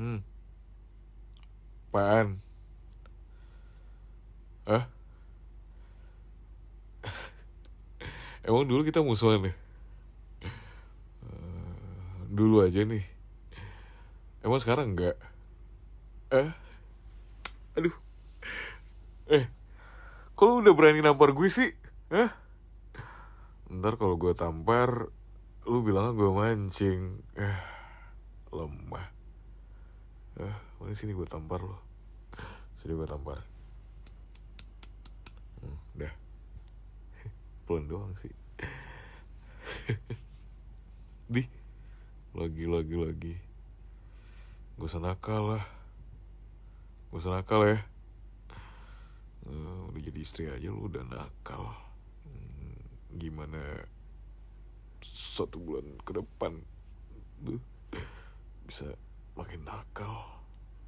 Hmm, apaan? Hah? Emang dulu kita musuhan ya? Dulu aja nih. Emang sekarang enggak? Eh? Aduh. Eh, kok lu udah berani nampar gue sih? Hah? Ntar kalau gue tampar, lu bilang gue mancing. Lemah. Mana sini gue tampar lo. Sini gue tampar. Udah. Pelan doang sih. Di. Lagi. Gak usah nakal lah. Gak usah nakal ya. Udah jadi istri aja lu udah nakal. Gimana 1 bulan ke depan tuh bisa makin nakal.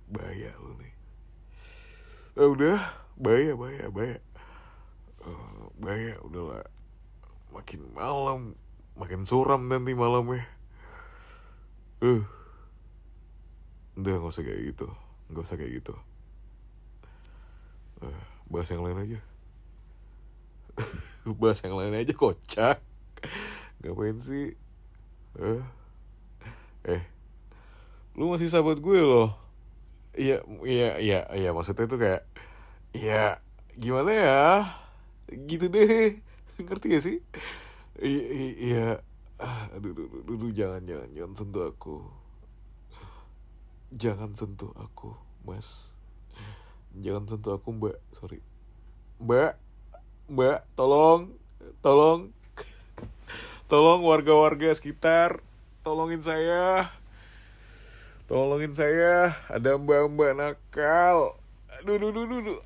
Bahaya lu nih. Udah. Bahaya. Bahaya udahlah. Makin malam makin suram nanti malamnya. Udah gak usah kayak gitu. Bahas yang lain aja. Bahas yang lain aja, kocak. Ngapain sih? Lu masih sahabat gue loh. Iya, maksudnya tuh kayak, ya gimana ya, gitu deh. Ngerti gak sih? Iya. Aduh, jangan sentuh aku. Jangan sentuh aku, mas. Jangan sentuh aku, mbak. Sorry, mbak, tolong tolong warga-warga sekitar, tolongin saya, ada mbak-mbak nakal. Aduh.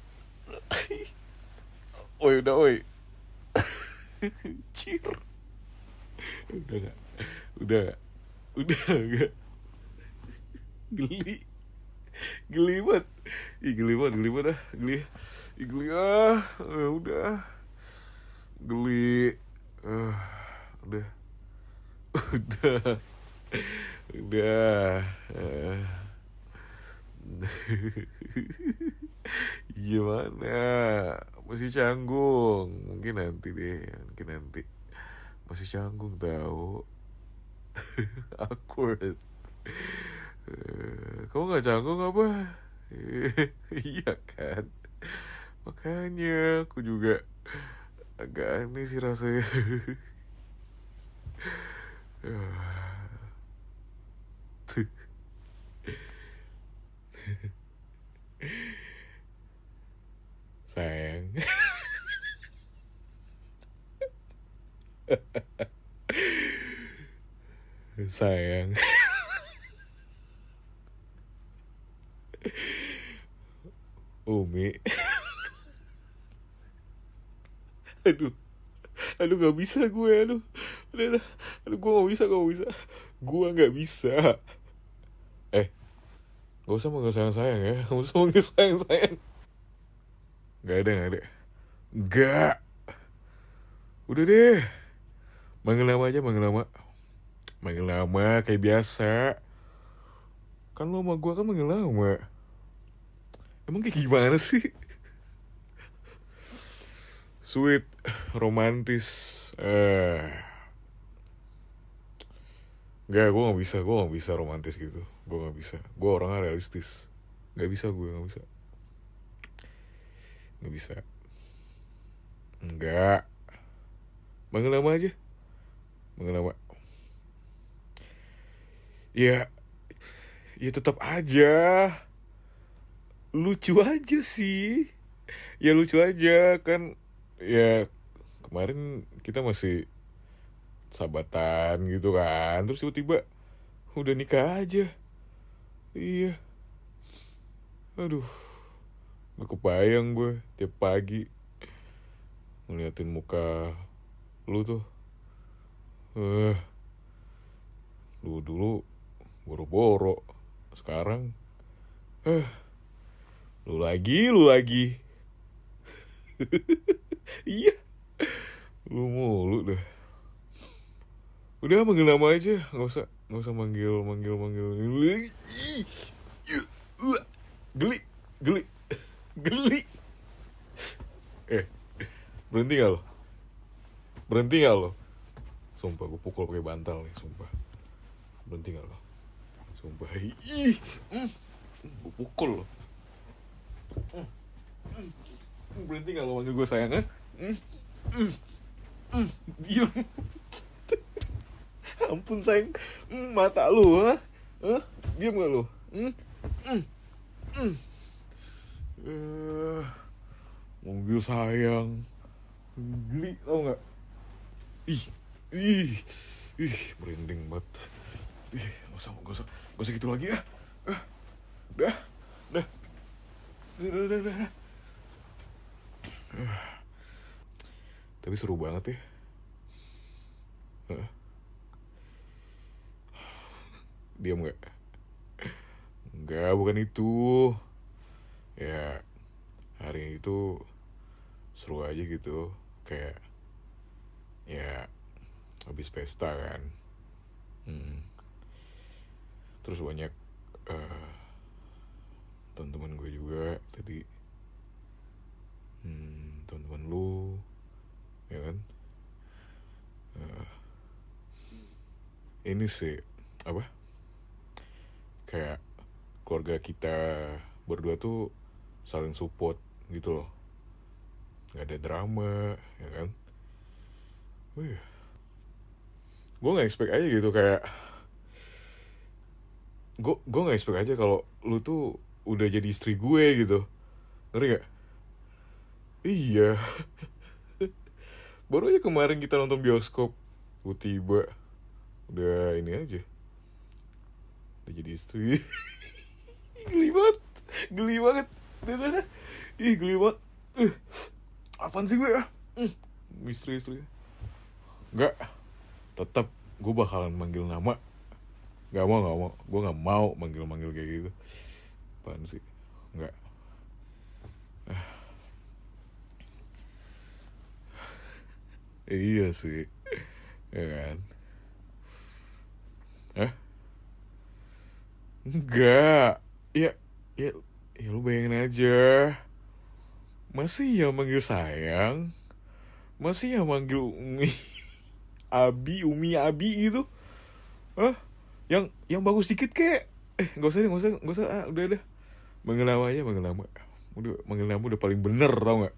Oi, cir. Udah gak? Udah gak? Geli banget. Geli banget dah. Geli udah. Geli. Udah. Udah. Gimana? Masih canggung. Mungkin nanti deh. Masih canggung tau. Awkward. Kamu gak canggung apa? Iya kan? Makanya aku juga agak aneh sih rasanya. Sayang. Sayang. Umi. Aduh gak bisa gue. Aduh, gue gak bisa. Gue gak bisa. Gak usah manggil sayang-sayang ya. Gak usah manggil sayang-sayang. Gak ada. Gak. Udah deh. Manggil nama aja. Manggil nama kayak biasa. Kan lo sama gue kan manggil nama. Emang kayak gimana sih? Sweet. Romantis. Gak, gue gak bisa romantis gitu. Gue gak bisa. Gue orangnya realistis. Gak bisa. Gak bisa. Enggak. Manggil nama aja. Manggil nama. Ya tetap aja. Lucu aja sih. Ya lucu aja kan. Ya kemarin kita masih sahabatan gitu kan. Terus tiba-tiba udah nikah aja. Iya. Aduh. Gak kebayang gue tiap pagi ngeliatin muka lu tuh. Lu dulu boro-boro. Sekarang lu lagi. Iya. Lu mulu dah. Udah manggil nama aja, nggak usah manggil. Geli, geli, geli. Berhenti gak lo? Berhenti gak lo? Sumpah gue pukul pakai bantal nih, sumpah. Berhenti gak lo? Sumpah. Gue pukul lo. Berhenti gak lo manggil gue sayang, ha? Diam. Ampun sayang. Mata lu, ha? Diam gak lo? Manggil sayang. Geli tau gak? Ih, merinding banget. Gak usah gitu lagi ya. Dah. Tapi seru banget ya. Diam gak? Enggak, bukan itu. Ya, hari ini tuh seru aja gitu. Kayak, ya, habis pesta kan. Terus banyak teman-teman gue juga tadi. Teman-teman lu, ya kan? Ini sih, apa? Kayak keluarga kita berdua tuh saling support gitu loh. Gak ada drama, ya kan? Gue gak expect aja gitu, kayak gue gak expect aja kalau lu tuh udah jadi istri gue gitu. Ngerti gak? Iya. Baru aja kemarin kita nonton bioskop, tiba udah ini aja, udah jadi istri. Geli banget. Udah. Geli banget. Apaan sih gue ya? Istri. Enggak. Tetap gue bakalan manggil nama. Gak mau. Gue gak mau manggil kayak gitu. Apaan sih? Enggak. Iya sih. Ya kan? Enggak. Ya lu bayangin aja. Masih ya manggil sayang. Masih ya manggil Umi Abi gitu. Yang bagus dikit kek. Gak usah. Udah. Manggil nama. Udah, manggil nama udah paling bener, tau gak?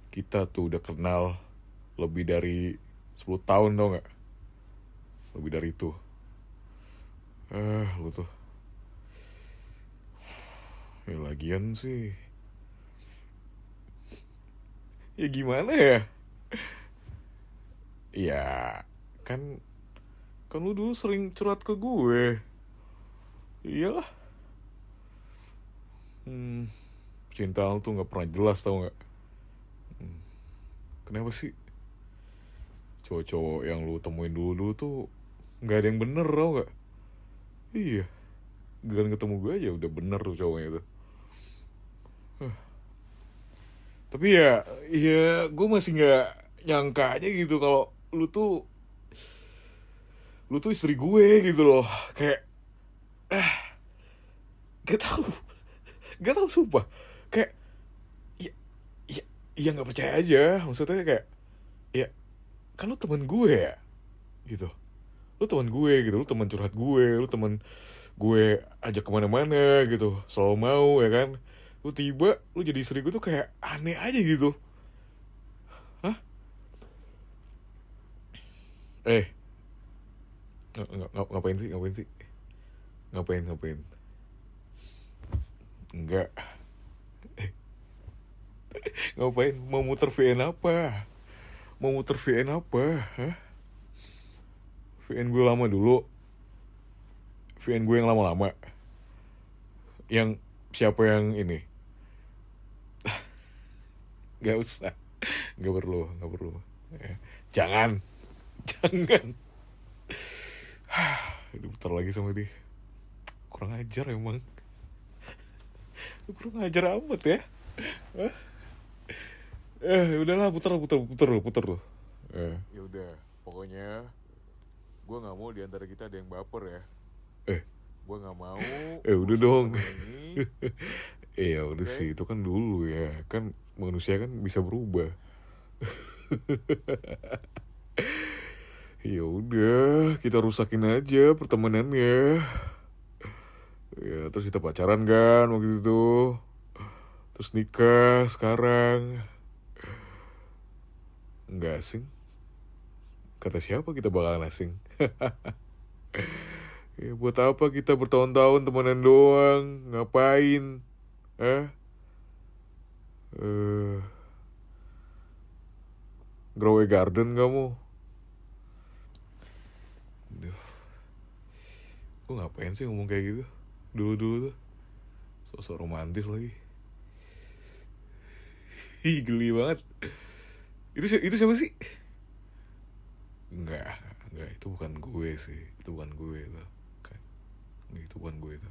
Kita tuh udah kenal lebih dari 10 tahun, tau gak? Lebih dari itu. Lu tuh. Ya lagian sih. Ya gimana ya? Ya, kan lu dulu sering curhat ke gue. Iyalah. Cinta lu tuh gak pernah jelas, tau gak? Kenapa sih cowok-cowok yang lu temuin dulu tuh gak ada yang bener, tau gak? Iya, giliran ketemu gue aja udah bener tuh cowoknya tuh. Tapi ya gue masih gak nyangka aja gitu kalau lu tuh istri gue gitu loh. Kayak gak tau sumpah. Kayak ya gak percaya aja. Maksudnya kayak, ya kan lu teman gue ya gitu. Lu teman gue gitu, lu teman curhat gue, lu teman gue ajak kemana-mana gitu, selalu mau, ya kan? Lu tiba lu jadi istri gue tuh kayak aneh aja gitu. Hah? Ngapain sih? Ngapain? Enggak. Ngapain? Mau muter VN apa? Hah? VN gue lama dulu. VN gue yang lama-lama. Yang siapa yang ini? Gak usah. Gak perlu. Jangan. Aduh, putar lagi sama dia. Kurang ajar emang. Kurang ajar amat ya. Udahlah, putar tuh. Ya udah, pokoknya Gue nggak mau diantara kita ada yang baper ya. Gue nggak mau. Udah dong. Ini. Iya udah sih, itu kan dulu ya. Kan manusia kan bisa berubah. Ya udah, kita rusakin aja pertemanannya. Ya terus kita pacaran kan waktu itu. Terus nikah sekarang. Nggak asing. Kata siapa kita bakalan asing? Ya buat apa kita bertahun-tahun temenan doang? Ngapain? Eh? Grow a garden kamu? Duh, gue ngapain sih ngomong kayak gitu? Dulu-dulu tuh sosok romantis lagi. Ih, geli banget. Itu siapa sih? Enggak, itu bukan gue sih. Itu bukan gue itu. Itu bukan gue itu.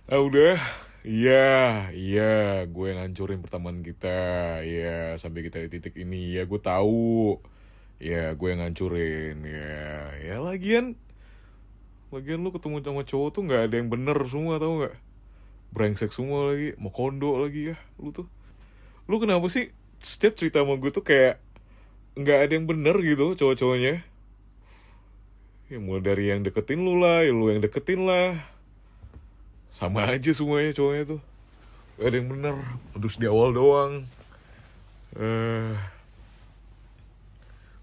Udah. Iya, gue yang ngancurin pertemanan kita. Iya, sampai kita di titik ini. Ya, gue tahu. Ya, gue yang ngancurin. Ya lagian lu ketemu sama cowok tuh nggak ada yang bener semua, tau nggak? Brengsek semua lagi, mau kondo lagi ya, lu tuh. Lu kenapa sih setiap cerita sama gue tuh kayak nggak ada yang bener gitu cowok-cowoknya? Ya mulai dari yang deketin lu lah, ya lu yang deketin lah. Sama aja semuanya cowoknya tuh. Gak ada yang bener, modus di awal doang.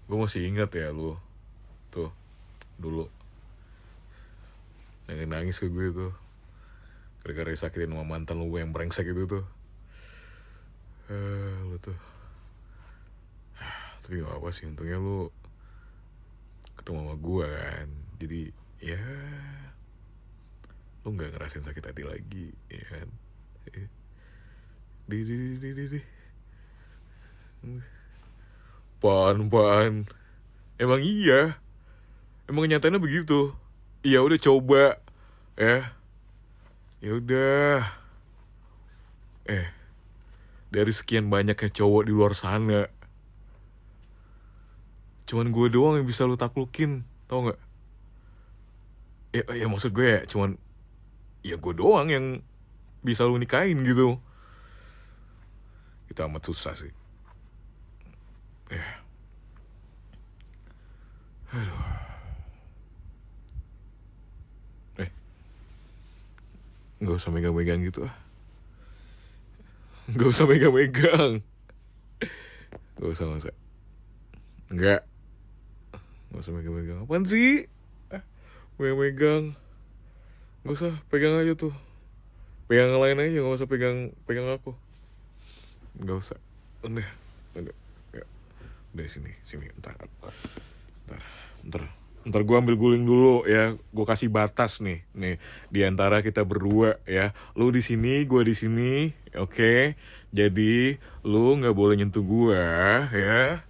Gue masih ingat ya lu tuh dulu nangis ke gue tuh gara-gara disakitin sama mantan lu yang brengsek itu tuh. Lu tuh tapi gak apa sih, untungnya lu ketemu sama gue kan, jadi ya lu gak ngerasain sakit hati lagi ya kan. Di pan emang iya, emang nyatanya begitu. Iya udah coba ya udah dari sekian banyaknya cowok di luar sana cuman gue doang yang bisa lu taklukin, tau nggak? Ya maksud gue ya cuman ya gue doang yang bisa lu nikahin gitu. Itu amat susah sih. Aduh. Nggak usah megang-megang gitu ah. Nggak usah megang-megang. Nggak usah. Nggak usah megang-megang. Apaan sih? Megang-megang. Nggak usah, pegang aja tuh. Pegang yang lain aja, nggak usah pegang aku. Nggak usah. Udah. Ya. Udah sini. Ntar gue ambil guling dulu ya. Gue kasih batas nih di antara kita berdua ya. Lu di sini, gue di sini, oke? Jadi lu nggak boleh nyentuh gue ya.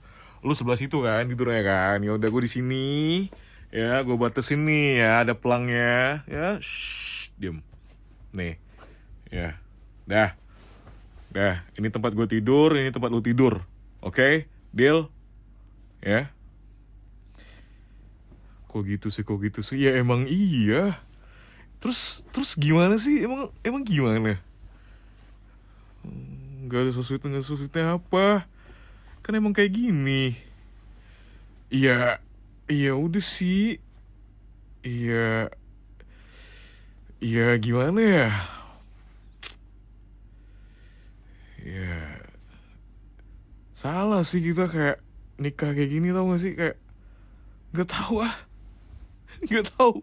Lu sebelah situ kan, tidurnya kan? Ya udah gue di sini ya. Gue batasin nih ya, ada pelangnya ya. Shh, diem. Nih ya. Dah. Ini tempat gue tidur, ini tempat lu tidur, oke? Deal? Ya. Kok gitu sih? Ya emang iya. Terus gimana sih? Emang gimana? Gak ada sesuatunya apa? Kan emang kayak gini. Iya udah sih. Iya gimana ya? Ya salah sih kita kayak nikah kayak gini, tau gak sih? Kayak gak tahu ah. Gak tahu.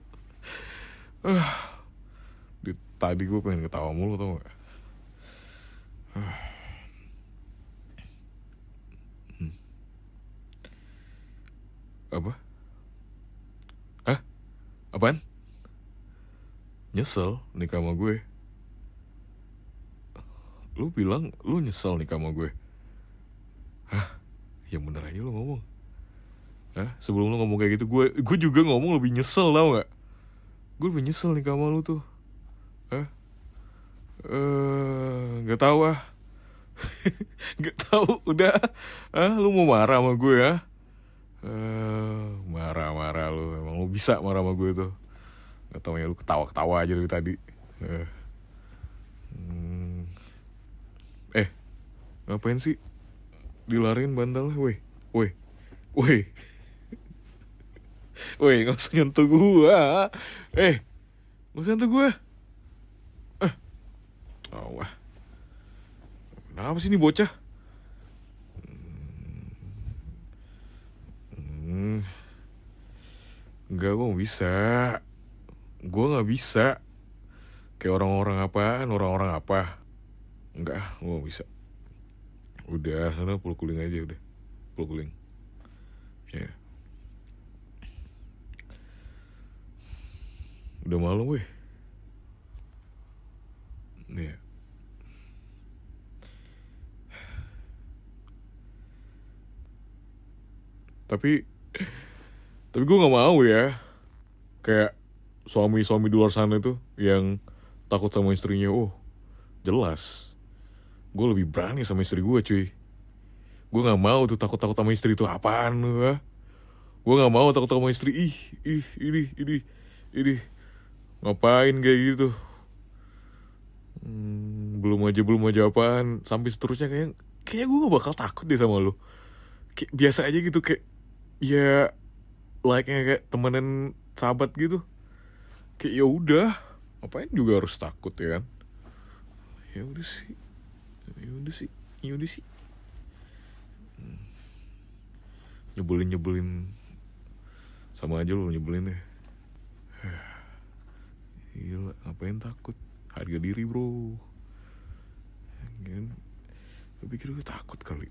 Tadi gue pengen ketawa mulu, tau gak? Apa? Apaan? Nyesel nikah sama gue? Lu bilang lu nyesel nikah sama gue? Yang bener aja lu ngomong. Sebelum lu ngomong kayak gitu, gue juga ngomong lebih nyesel, tau gak? Gue lebih nyesel nikah sama lu tuh. Gak tahu ah. Gak tahu, udah. Lu mau marah sama gue ya? Marah-marah lu. Emang lu bisa marah sama gue tuh. Gak tau ya, lu ketawa-ketawa aja dari tadi. Eh, hmm. Ngapain sih? Dilarin bantalnya, weh. Weh. Weh. Weh, gak usah nyentuh gue. Gak usah nyentuh gue. Wah. Kenapa sih ini bocah? Enggak, gue gak bisa. Gue gak bisa. Kayak orang-orang apaan, orang-orang apa. Enggak, gue gak bisa. Udah, sana pulang kuling aja udah. Pulang kuling. Ya. Udah malam weh. Ya. Tapi gue gak mau ya. Kayak suami-suami di luar sana tuh yang takut sama istrinya. Oh, jelas. Gue lebih berani sama istri gue cuy. Gue gak mau tuh takut-takut sama istri tuh apaan lu ya. Gue gak mau takut sama istri. Ini ngapain kayak gitu. Belum aja apaan. Sampai seterusnya kayak gue gak bakal takut deh sama lu. Kayak biasa aja gitu, kayak ya like-nya kayak temenan sahabat gitu. Kayak ya udah, ngapain juga harus takut ya kan. Ya udah sih. Nyebelin sama aja lu nyebelin ya. Gila, ngapain takut? Harga diri bro. Kan? Gue pikir gue takut kali.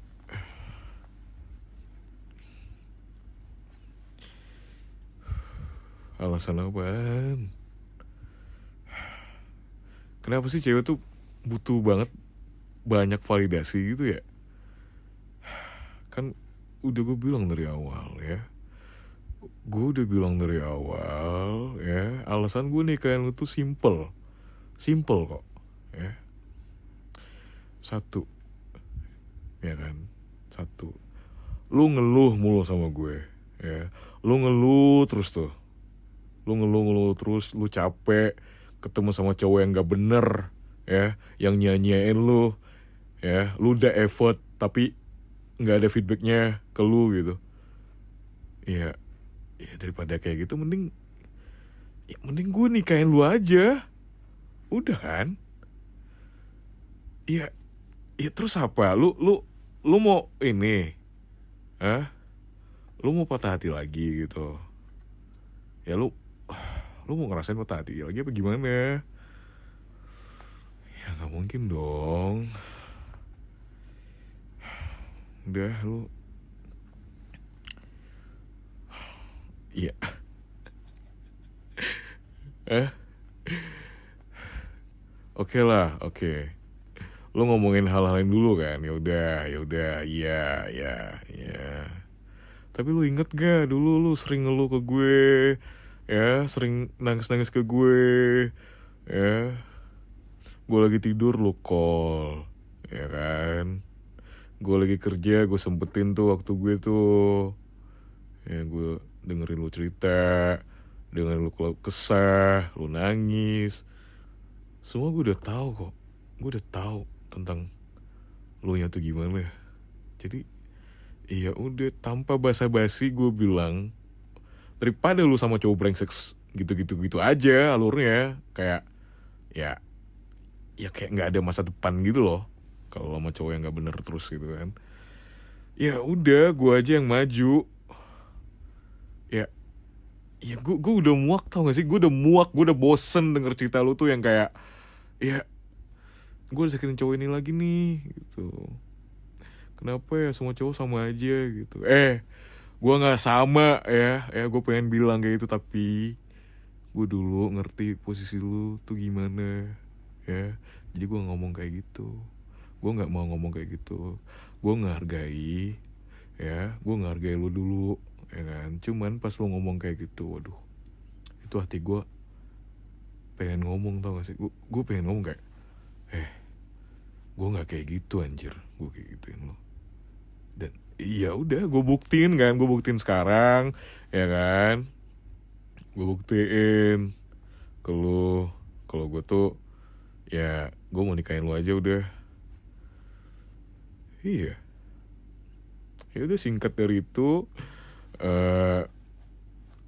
Alasan apaan? Kenapa sih cewek tuh butuh banget banyak validasi gitu ya? Kan udah gue bilang dari awal ya. Alasan gue nikahin lu tuh simple kok ya. Satu, ya kan, lu ngeluh mulu sama gue ya. Lu ngeluh terus, lu capek ketemu sama cowok yang gak bener ya, yang nyanyiin lu ya. Lu udah effort tapi gak ada feedbacknya ke lu gitu ya. Daripada kayak gitu mending gue nikahin lu aja udah kan. Ya terus apa lu mau ini lu mau patah hati lagi gitu ya. Lu mau ngerasain patah hati lagi apa gimana? Ya gak mungkin dong. Udah lu iya. Oke lah. Lu ngomongin hal-hal lain dulu kan. Ya udah. Iya. Tapi lu inget gak dulu lu sering ngeluh ke gue ya, sering nangis ke gue ya. Gue lagi tidur lu call ya kan. Gue lagi kerja gue sempetin tuh waktu gue tuh ya, gue dengerin lu cerita, dengerin lu kesah, lu nangis. Semua gue udah tahu kok. Gue udah tahu tentang lu nya tuh gimana. Jadi iya udah, tanpa basa-basi gue bilang, daripada lu sama cowok brengsek gitu aja alurnya, kayak ya kayak nggak ada masa depan gitu loh kalau sama cowok yang nggak bener terus gitu kan. Ya udah, gue aja yang maju. Ya gue udah muak, tau gak sih? Gue udah bosen denger cerita lu tuh yang kayak ya gue udah sakitin cowok ini lagi nih gitu. Kenapa ya semua cowok sama aja gitu. Gue gak sama ya gue pengen bilang kayak gitu, tapi gue dulu ngerti posisi lu tuh gimana ya. Jadi gue ngomong kayak gitu. Gue gak mau ngomong kayak gitu. Gue ngehargai lu dulu ya kan. Cuman pas lu ngomong kayak gitu, waduh, itu hati gue pengen ngomong, tau gak sih? Gue pengen ngomong kayak gue nggak kayak gitu anjir, gue kayak gituin lo. Dan iya udah gue buktiin kan, gue buktiin sekarang ya kan, gue buktiin ke lo kalau gue tuh ya gue mau nikahin lo aja udah. Iya, ya udah singkat dari itu, eh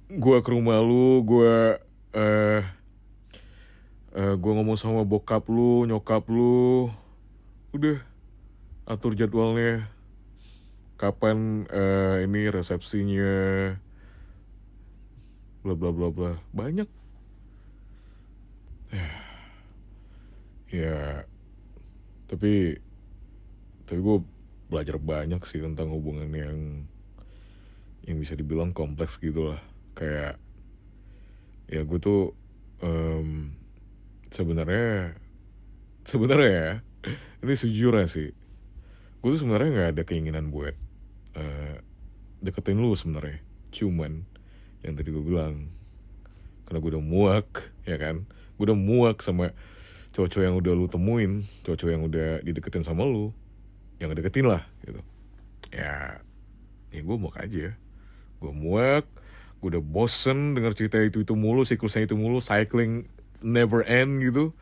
gue ke rumah lu, gue ngomong sama bokap lu, nyokap lu, udah atur jadwalnya kapan ini resepsinya, bla bla bla bla, banyak ya. Tapi gue belajar banyak sih tentang hubungan yang bisa dibilang kompleks gitu lah. Kayak ya gue tuh sebenarnya ya, ini sejujurnya sih, gue tuh sebenarnya nggak ada keinginan buat eh, deketin lu sebenarnya. Cuman yang tadi gue bilang, karena gue udah muak ya kan, gue udah muak sama cowok-cowok yang udah lu temuin, cowok-cowok yang udah dideketin sama lu, yang ngedeketin lah gitu. Ya gue muak aja, gue muak, gue udah bosen denger cerita itu mulu, siklusnya itu mulu, cycling never end gitu.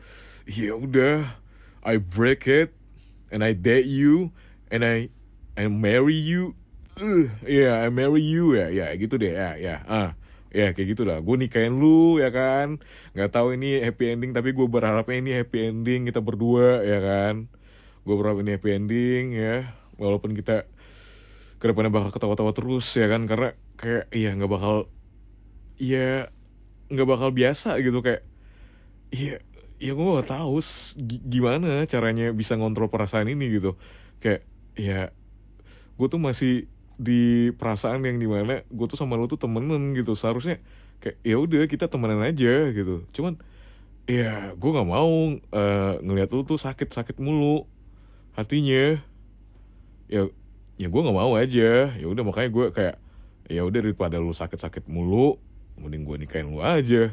Ya udah, I break it and I date you and I marry you. Yeah, I marry you ya, ya gitu deh ya, ya kayak gitu lah. Gue nikahin lu ya kan. Nggak tahu ini happy ending, tapi gue berharapnya ini happy ending kita berdua ya kan. Gue berharap ini happy ending ya, walaupun kita kedepannya bakal ketawa-tawa terus ya kan, karena kayak iya nggak bakal biasa gitu. Kayak iya, ya gue gak tahu gimana caranya bisa ngontrol perasaan ini gitu. Kayak ya gue tuh masih di perasaan yang dimana gue tuh sama lo tuh temenan gitu. Seharusnya kayak ya udah kita temenan aja gitu. Cuman ya gue nggak mau ngelihat lo tuh sakit mulu hatinya. Ya gue nggak mau aja. Ya udah makanya gue kayak ya udah daripada lo sakit mulu, mending gue nikahin lo aja,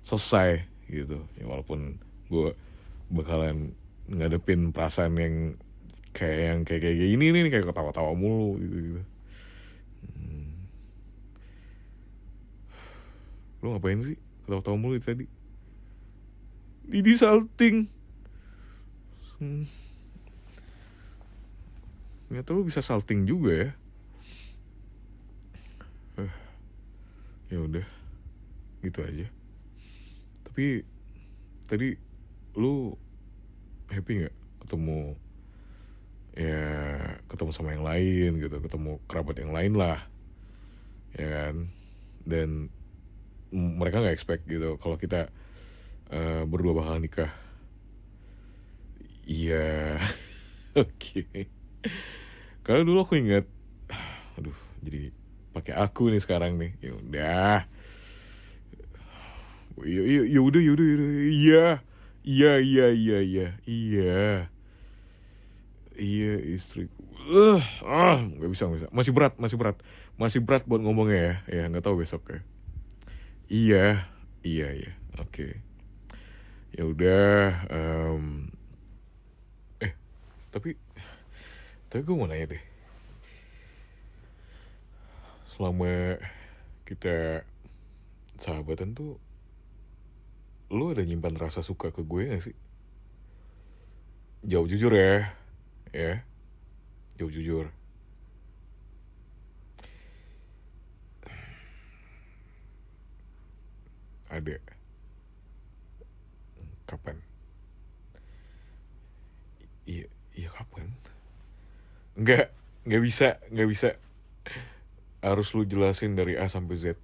selesai gitu. Ya walaupun gue bakalan ngadepin perasaan yang kayak gini nih, kayak ketawa-tawa mulu gitu. Lu ngapain sih ketawa-tawa mulu itu tadi? Didi salting. Ternyata lu bisa salting juga ya. Ya udah, gitu aja. Tapi tadi lu happy nggak ketemu sama yang lain gitu, ketemu kerabat yang lain lah ya kan. Dan mereka nggak expect gitu kalau kita berdua bakal nikah. Iya. Oke. Karena dulu aku ingat, aduh jadi pakai aku nih sekarang nih. Ya udah, ya udah, iya istriku. Nggak bisa, masih berat buat ngomongnya ya nggak tahu besok ya. Iya, oke. Ya udah, tapi gue mau nanya deh, selama kita sahabatan tuh, lu ada nyimpan rasa suka ke gue gak sih? Jawab jujur ya, jawab jujur. Ada. Kapan? Iya kapan? Nggak bisa. Harus lu jelasin dari A sampai Z.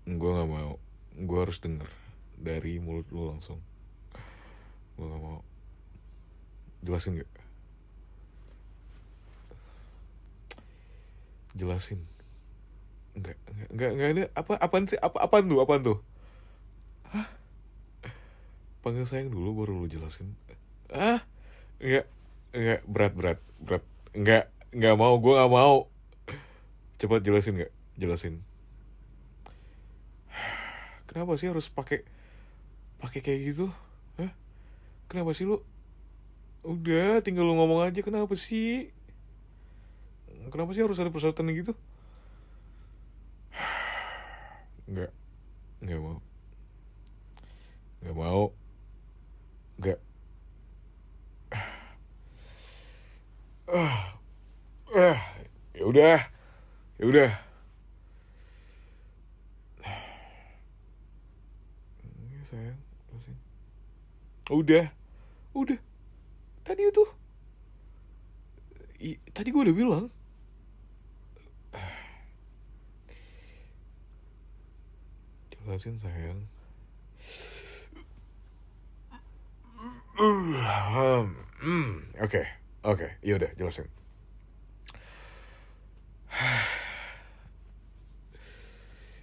Gue nggak mau. Gue harus denger dari mulut lu langsung. Gue nggak mau. Jelasin nggak? Jelasin. Nggak ada. Apaan tuh? Hah? Panggil sayang dulu baru lu jelasin. Nggak, berat. Nggak mau, gue nggak mau. Cepat jelasin nggak? Jelasin. Kenapa sih harus pakai kayak gitu? Hah? Kenapa sih lu? Udah, tinggal lu ngomong aja. Kenapa sih? Kenapa sih harus ada persyaratan gitu? Nggak, nggak mau. Nggak mau. Nggak. Ah, ah. Ya udah, ya udah. Ya, sayang, terusin. Udah, udah. Tadi itu, tadi gue udah bilang. Jelasin sayang. Oke, oke, ya udah jelasin.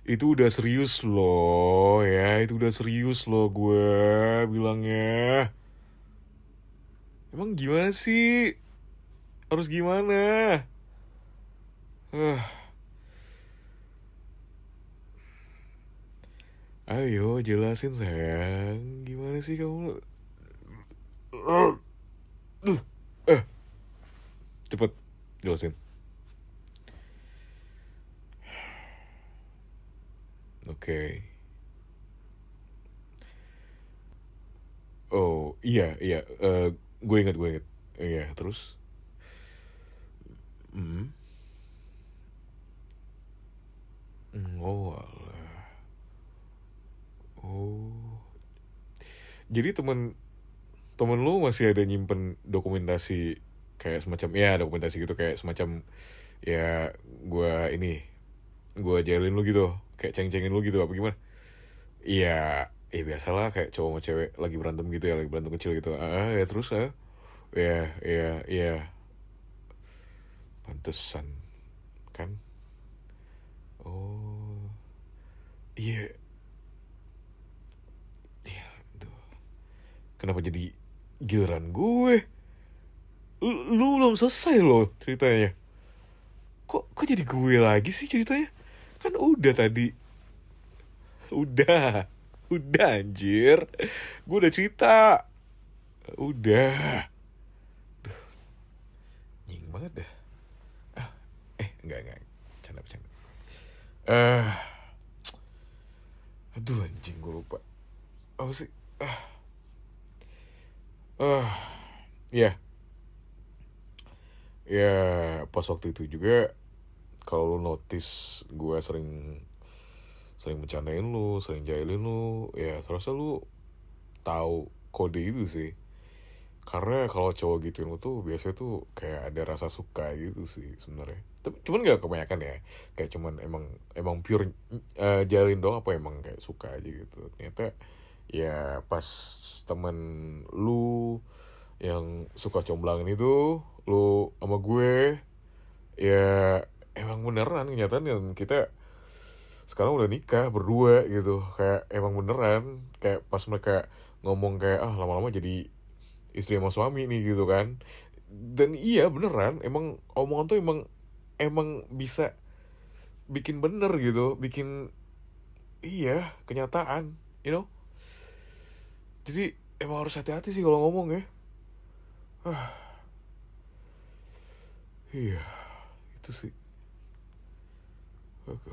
Itu udah serius loh, ya. Itu udah serius loh gue bilangnya. Emang gimana sih? Harus gimana? Ah, ayo jelasin sayang. Gimana sih kamu? Eh, cepet jelasin. Oke. Oh iya iya. Gue inget gue inget. Iya terus. Hmm. Oh alah. Oh. Jadi temen temen lu masih ada nyimpen dokumentasi kayak semacam ya dokumentasi gitu kayak semacam ya gue jailin lu gitu kayak ceng-cengin lu gitu apa gimana? Iya, biasalah kayak cowok sama cewek lagi berantem gitu ya, lagi berantem kecil gitu. Ya terus ya, ya, pantesan kan? Oh, iya, iya, tuh. Kenapa jadi giliran gue? Lu belum selesai loh ceritanya. Kok jadi gue lagi sih ceritanya? Kan udah tadi, udah, udah anjir. Gue udah cerita, udah. Nying banget dah. Enggak, bercanda. Eh, aduh anjing gue lupa. Apa sih? Ah, ya, ya pas waktu itu juga kalau lu notice gue sering sering bercandain lu, sering jahilin lu, ya terasa lu tahu kode itu sih. Karena kalau cowok gituin lu tuh biasanya tuh kayak ada rasa suka gitu sih sebenarnya. Tapi cuman gak kebanyakan ya. Kayak cuman emang emang pure jahilin doang apa emang kayak suka aja gitu. Ternyata ya pas temen lu yang suka comblangin itu lu sama gue ya emang beneran kenyataan yang kita sekarang udah nikah berdua gitu kayak emang beneran kayak pas mereka ngomong kayak lama-lama jadi istri sama suami nih gitu kan dan iya beneran emang omongan tuh emang emang bisa bikin bener gitu bikin iya kenyataan you know jadi emang harus hati-hati sih kalau ngomong ya iya itu sih oke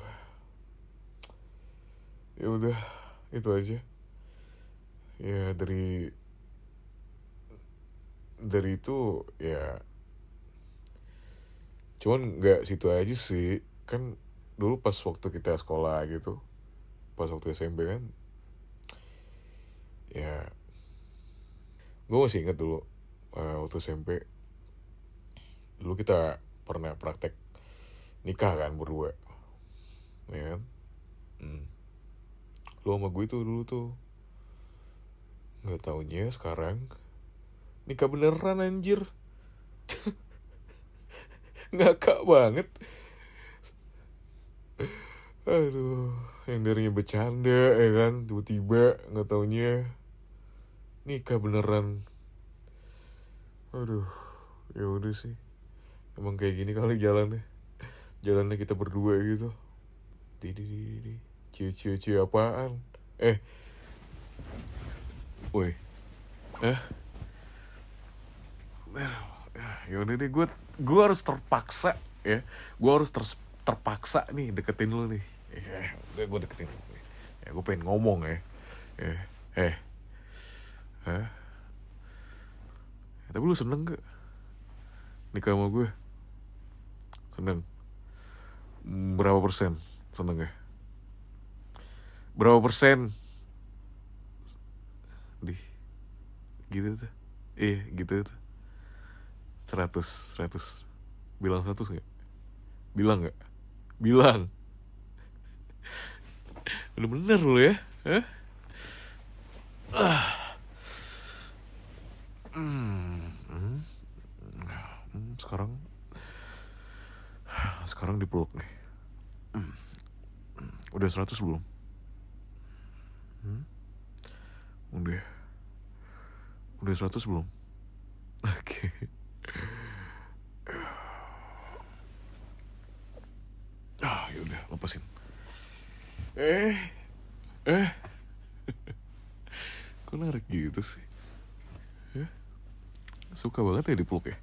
ya udah itu aja ya dari itu ya cuman nggak situ aja sih kan dulu pas waktu kita sekolah gitu pas waktu SMP kan ya gue masih inget dulu waktu SMP dulu kita pernah praktek nikah kan berdua ya kan hmm. Lu sama gue tuh dulu tuh nggak taunya sekarang nikah beneran anjir ngakak banget aduh yang darinya bercanda ya kan tiba-tiba nggak taunya nikah beneran aduh ya udah sih emang kayak gini kali jalannya kita berdua gitu di cie apaan woi Ya udah deh, gue harus terpaksa ya. Gue harus terpaksa nih deketin lu nih. Ya udah, gue deketin lu nih. Ya gue pengen ngomong ya. Eh, eh, eh. Tapi lu seneng gak nikah sama gue? Seneng? Berapa persen seneng ya? Berapa persen? Di gitu tuh. Iya gitu tuh. 100. Bilang 100 gak? Bilang gak? Bilang. Bener-bener lu ya. Hah? Sekarang dipeluk nih. Udah 100 belum? Udah 100 belum? Oke. Yaudah, lepasin. Eh Kok narik gitu sih? Suka banget ya dipeluk ya?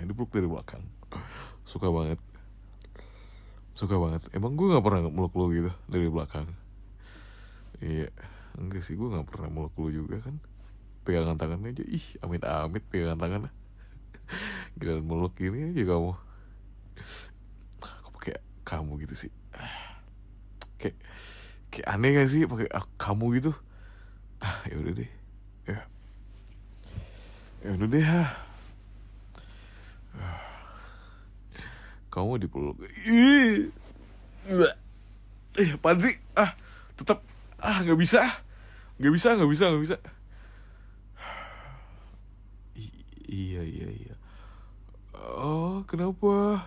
Dipeluk dari belakang. Suka banget. Emang gue gak pernah meluk lu gitu dari belakang? Iya. Enggak sih, gue gak pernah meluk lu juga kan. Pegangan tangannya aja. Ih, amit-amit pegangan tangannya. Giliran meluk gini aja kamu. Kok pakai kamu gitu sih? Kayak aneh gak sih pakai kamu gitu? Ya udah deh. Ya udah deh. Kamu dipeluk. Apaan sih? Tetap nggak bisa. Iya. Oh, kenapa?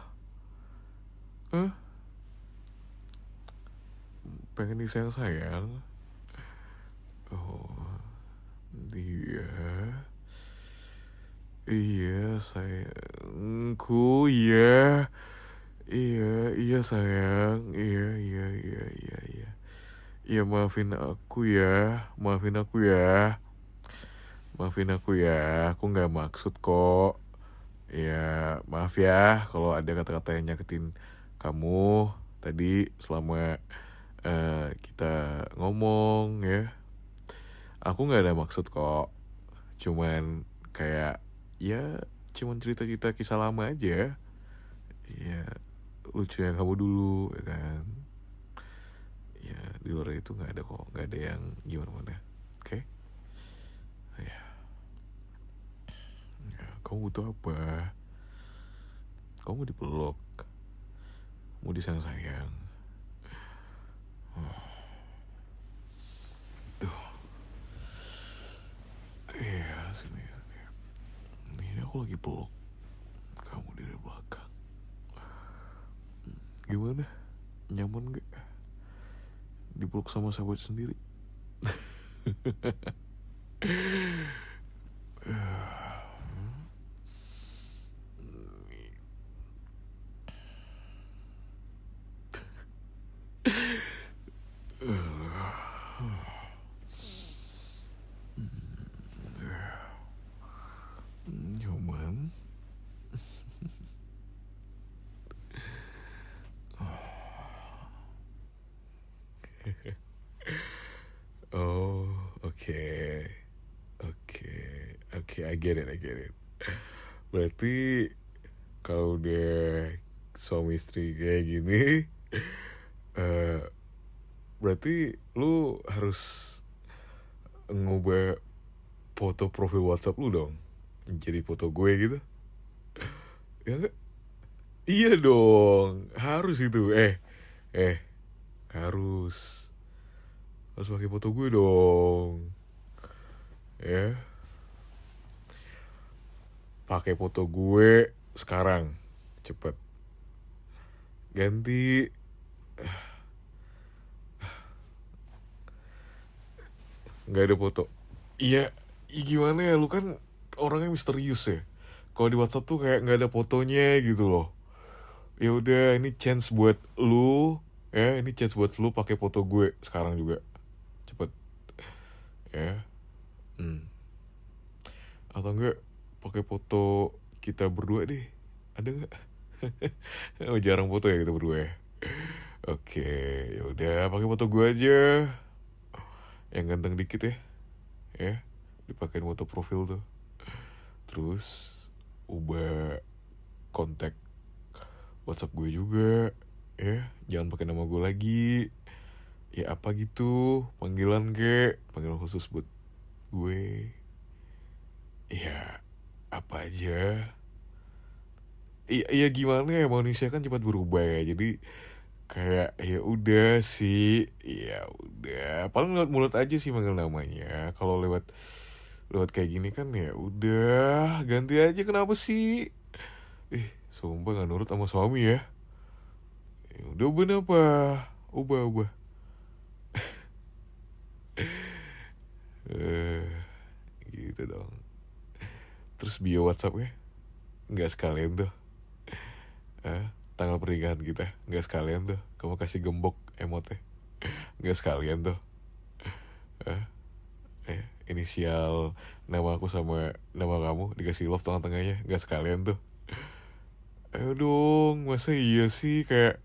Pengen disayang-sayang? Oh, iya. Iya, sayangku, iya. Iya sayang. Iya. Iya, Maafin aku ya. Aku nggak maksud kok. Ya, maaf ya kalau ada kata-kata yang nyakitin kamu tadi selama kita ngomong ya. Aku nggak ada maksud kok. Cuman kayak ya cuman cerita-cerita kisah lama aja. Ya, lucunya kamu dulu ya kan. Ya, di luar itu nggak ada kok, nggak ada yang gimana-mana. Oke? Ya. Kamu butuh apa? Kamu dipeluk, mau disayang-sayang. Tuh. Iya, sini. Ini aku lagi peluk kamu dari belakang. Gimana? Nyaman gak? Dipeluk sama sahabat sendiri. Nyaman. Oh, oke, I get it. Berarti kalau udah suami istri kayak gini, berarti lu harus ngubah foto profil WhatsApp lu dong, jadi foto gue gitu, ya nggak? Iya dong, harus itu. Harus pakai foto gue dong, ya. Pakai foto gue sekarang, cepet ganti. Nggak ada foto. Iya, gimana ya, lu kan orangnya misterius ya. Kalau di WhatsApp tuh kayak nggak ada fotonya gitu loh. Ya udah, ini chance buat lu, pakai foto gue sekarang juga, cepet, ya. Atau enggak pakai foto kita berdua deh. Ada nggak? Oh, jarang foto ya kita berdua ya. Oke, ya udah pakai foto gue aja. Yang ganteng dikit ya. Ya, dipakein foto profil tuh. Terus ubah kontak WhatsApp gue juga. Ya, jangan pakai nama gue lagi. Ya apa gitu, panggilan khusus buat gue. Ya apa aja. Iya gimana ya, manusia kan cepat berubah ya. Jadi kayak ya udah sih, ya udah. Paling lewat mulut aja sih manggil namanya. Kalau lewat lewat kayak gini kan ya udah ganti aja, kenapa sih? Sumpah nggak nurut sama suami ya. Ya udah ubah apa? Ubah. Eh, gitu dong. Terus bio WhatsApp ya, nggak sekalian tuh. Tanggal pernikahan kita nggak sekalian tuh. Kamu kasih gembok emotnya, nggak sekalian tuh. Inisial nama aku sama nama kamu dikasih love tengah-tengahnya, nggak sekalian tuh. Ayo dong, masa iya sih, kayak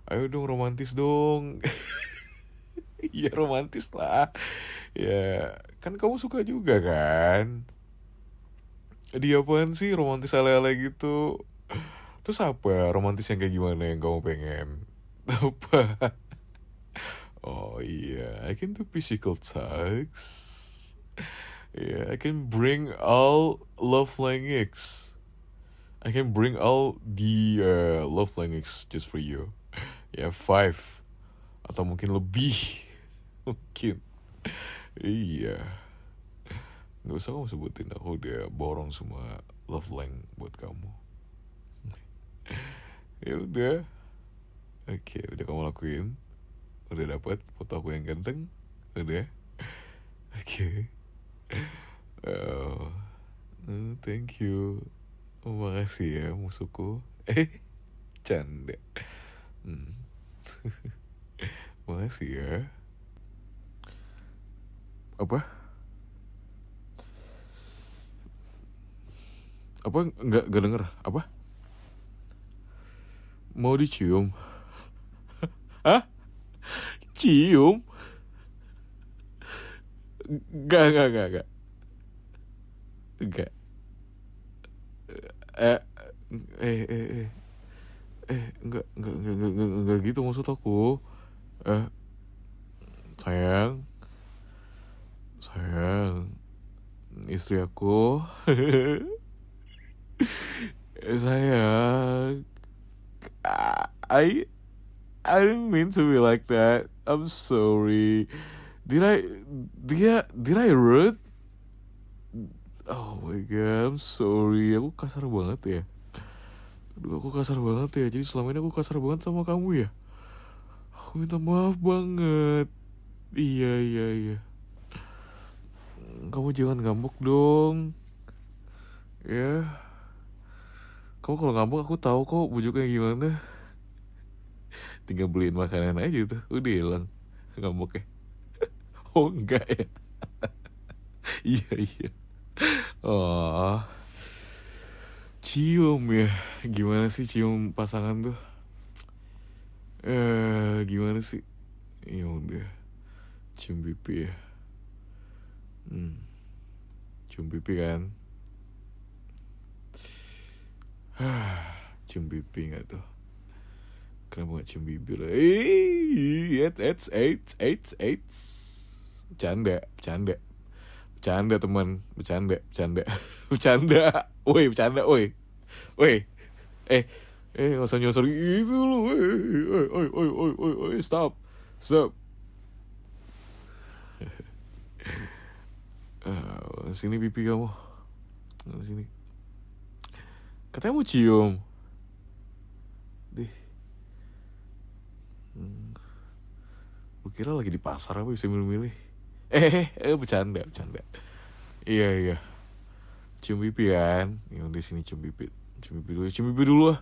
ayo dong romantis dong. Iya romantis lah. Ya kan kamu suka juga kan. Dia apaan sih romantis ala-ala gitu? Terus apa romantis yang kayak gimana yang kamu pengen? Apa? Oh iya, I can do physical touch. Yeah, I can bring all love language. I can bring all the love language just for you. Ya, 5 atau mungkin lebih. Mungkin. Iya. Gak usah kamu sebutin, aku udah borong semua love language buat kamu. Ya udah. Oke, udah kamu lakuin. Udah dapat foto aku yang ganteng. Udah. Oke. Thank you. Makasih ya musuhku. Canda. Makasih ya. Apa? Apa nggak denger? Apa? Mau dicium? Hah? Cium? Gak. Enggak. Enggak gitu maksud aku. Sayang, istri aku. Sayang, I didn't mean to be like that. I'm sorry. Did I rude? Oh my god, I'm sorry. Aku kasar banget ya. Aku kasar banget ya. Jadi selama ini aku kasar banget sama kamu ya. Aku minta maaf banget. Iya. Kamu jangan ngambek dong. Ya. Kamu kalau ngambek aku tahu kok bujuknya gimana. Tinggal beliin makanan aja tuh, udah hilang ngambeknya. Oh enggak ya. Iya. Oh, cium ya. Gimana sih cium pasangan tuh? Gimana sih? Ya udah, cium pipi ya. Cium pipi kan? Cium pipi nggak tuh? Kenapa nggak cium bibir? Bercanda teman, bercanda. Woi, bercanda, woi. Nggak usah nyosor gitu lu. Woi, stop. Sini pipi kamu. Sini. Katanya mau cium. Deh. Lu kira lagi di pasar apa bisa milih-milih? Bercanda. Iya. Cium pipi kan? Yang di sini cium pipi dulu lah.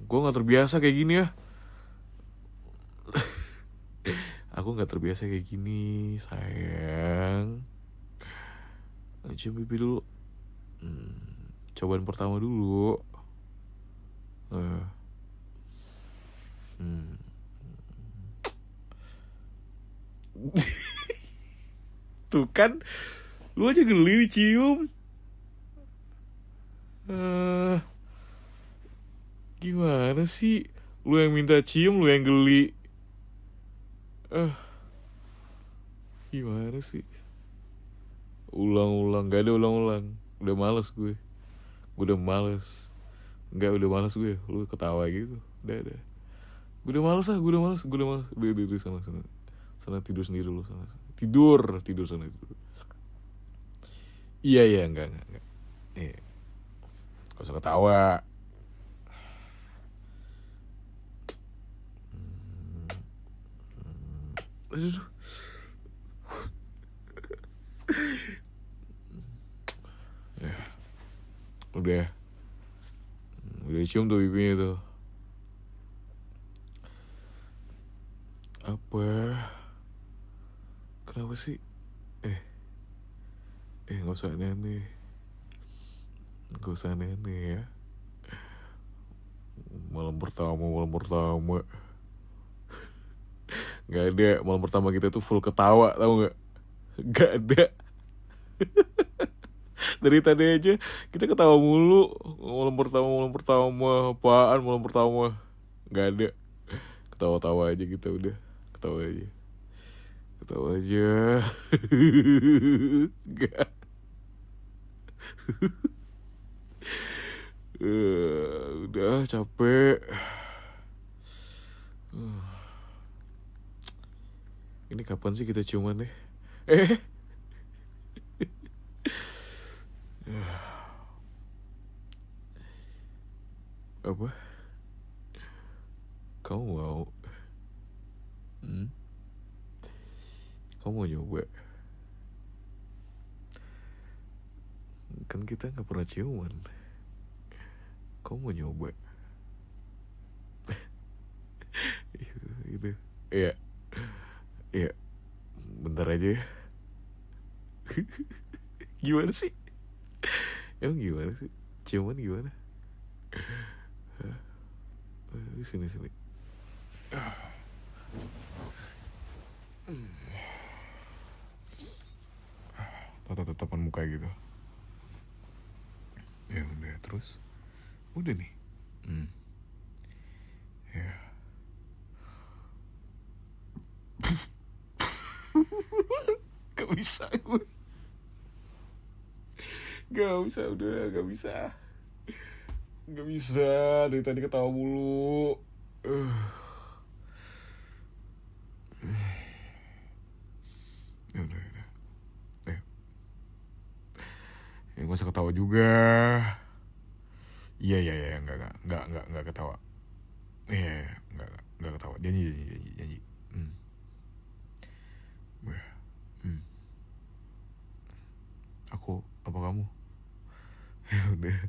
Gue nggak terbiasa kayak gini ya. Aku nggak terbiasa kayak gini, sayang. Cium pipi dulu. Cobaan pertama dulu. Tuh kan, lu aja geli dicium. Gimana sih? Lu yang minta cium, lu yang geli. Gimana sih? Ulang-ulang, gak ada ulang-ulang. Udah males gue. Udah males. Udah males gue. Lu ketawa gitu. Udah. Gue udah males. Udah, sana. Sana tidur sendiri lu sana. Tidur sana itu. Iya, enggak. Iya. Gak usah ketawa. Aduh. Ya. Udah cium tuh pipinya tuh. Apa? Kenapa sih? Gak usah aneh-aneh. Ya. Malam pertama. Gak ada. Malam pertama kita tuh full ketawa, tau gak? Gak ada. Dari tadi aja kita ketawa mulu. Malam pertama. Apaan malam pertama? Gak ada. Ketawa-tawa aja kita udah. Ketawa aja. Gak. Udah capek. Ini kapan sih kita ciuman deh? Apa? Kamu mau? Kamu mau nyoba? Kan kita gak pernah ciuman. Kamu mau nyoba? Gitu. Iya. Bentar aja ya. Gimana sih? Emang gimana sih? Ciuman gimana? Sini. Tatapan muka gitu. Ya udah, terus udah nih. Ya. Gak bisa gue. Gak bisa. Dari tadi ketawa mulu. Ya udah. Masa ketawa juga. Iya, enggak ketawa. Iya, enggak ketawa. Janji. Aku apa kamu? Ya udah.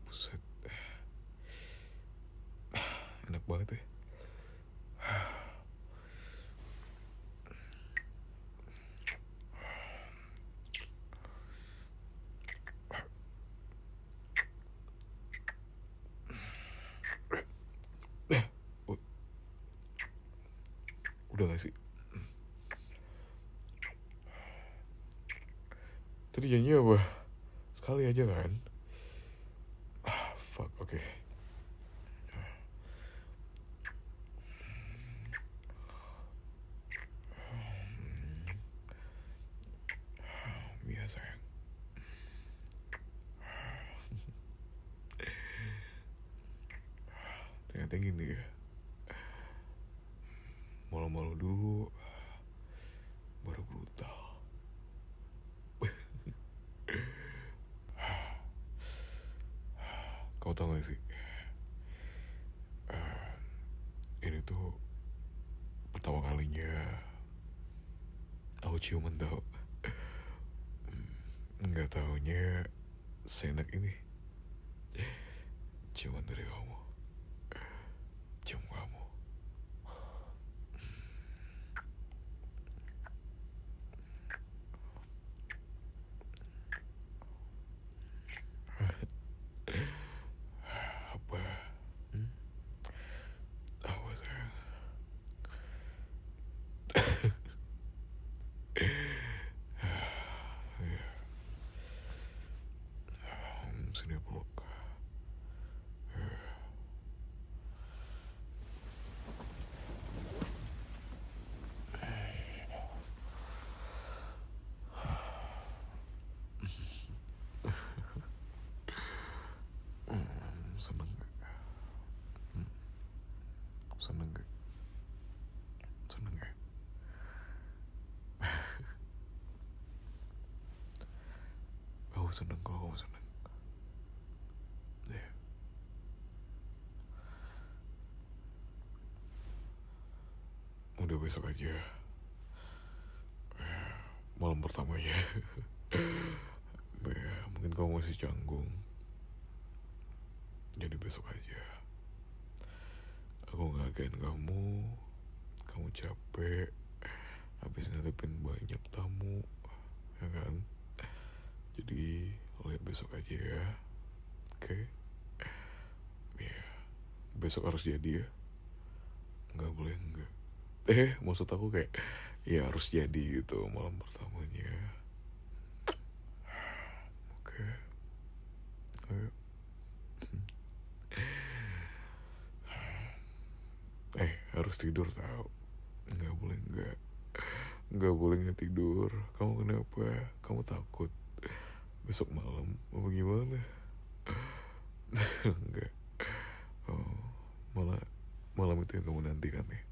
Buset. Enak banget ya. Udah gak sih? Tadi janji apa? Sekali aja kan? Fuck, oke. Biasa ya. Ternyata gini ya. Malu-malu dulu, baru brutal. Kau tau gak sih? Ini tuh pertama kalinya aku ciuman tau. Nggak taunya seenak ini. ciuman dari kamu, cium kamu. Apa? Hmm? Apa sayang? Sini peluk. Seneng gak? Seneng gak? Seneng gak? Aku seneng kalau kamu seneng. Ya. Udah besok aja. Malam pertamanya. Ya, mungkin kamu masih canggung. Jadi besok aja. Aku ngagain kamu. Kamu capek. Habis ngadepin banyak tamu. Ya kan? Jadi lihat besok aja ya. Oke? Ya. Besok harus jadi ya. Nggak boleh enggak. Maksud aku kayak ya harus jadi gitu malam pertamanya. Oke. Ayo. Harus tidur tau. Nggak boleh enggak. Nggak boleh nggak tidur. Kamu kenapa? Kamu takut besok malam apa gimana? Enggak. Oh, malah malam itu yang kamu nantikan ya.